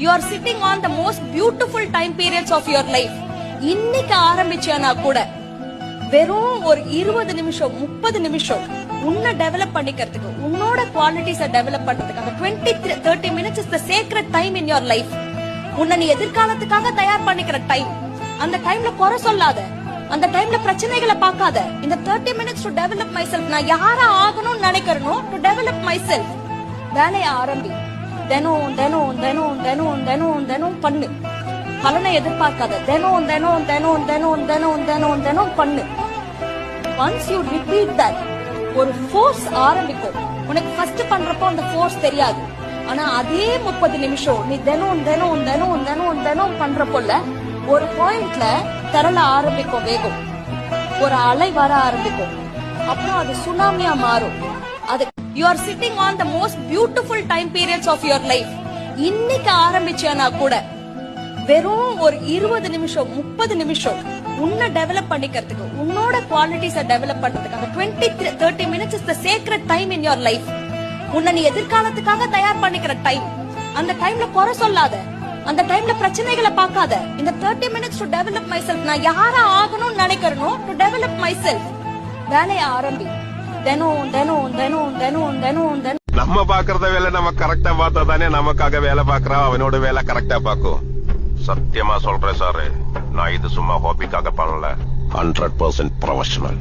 You are sitting on the most beautiful time periods of your life. இன்னைக்கு ஆரம்பிச்சேனா கூட வெறும் ஒரு 20 நிமிஷம் 30 நிமிஷம் உன்னை டெவலப் பண்ணிக்கிறதுக்கு, உன்னோட குவாலிட்டிஸை டெவலப் பண்றதுக்கு, அந்த 20-30 minutes is the sacred time in your life. உன்னை நீ எதிர்காலத்துக்காக தயார் பண்ணிக்கிற டைம். அந்த டைம்ல குறை சொல்லாத, அந்த டைம்ல பிரச்சனைகளை பார்க்காத. இந்த 30 minutes to develop myself, நான் யாரா ஆகணும்னு நினைக்கிறனோ to develop myself. வேலைய ஆரம்பி. தினம் தினம் தினம் தினம் தினம் தினம் பண்ணு. பலனை எதிர்பார்க்காத. தினம் தினம் தினம் தினம் தினம் தினம் தினம் பண்ணு. Once you repeat that, ஒரு ஃபோர்ஸ் ஆரம்பிக்கும். உனக்கு ஃபர்ஸ்ட் பண்றப்போ அந்த ஃபோர்ஸ் தெரியாது. ஆனா அதே 30 நிமிஷம் நீ தினம் தினம் தினம் தினம் தினம் பண்றப்போல ஒரு பாயிண்ட்ல திரள ஆரம்பிக்கும் வேகம். ஒரு அலை வர ஆரம்பிக்கும். அப்புறம் அது சுனாமியா மாறும். அது you are sitting on the most beautiful time periods of your life. இன்னைக்கு ஆரம்பிச்சேனா கூட வெறும் ஒரு 20 நிமிஷம் 30 நிமிஷம் உன்னை டெவலப் பண்ணிக்கிறதுக்கு, உன்னோட குவாலிட்டிஸை டெவலப் பண்றதுக்கு, அந்த 20-30 minutes is the sacred time in your life. உன்னை நீ எதிர்காலத்துக்காக தயார் பண்ணிக்கிற டைம். அந்த டைம்ல குறை சொல்லாத, அந்த டைம்ல பிரச்சனைகளை பார்க்காத. இந்த 30 minutes to develop myself, நான் யாரா ஆகணும்னு நினைக்கிறனோ to develop myself. வேலைய ஆரம்பி. தினம் தினம் தினம் தினம் தினம் தினம் நம்ம பாக்குறத வேலை நம்ம கரெக்டா பார்த்தா தானே நமக்காக வேலை பாக்குறான், அவனோட வேலை கரெக்டா பாக்கும். சத்தியமா சொல்றேன் சாரு, நான் இது சும்மா ஹாபிக்காக பண்ணல, 100% ப்ரொஃபஷனல்.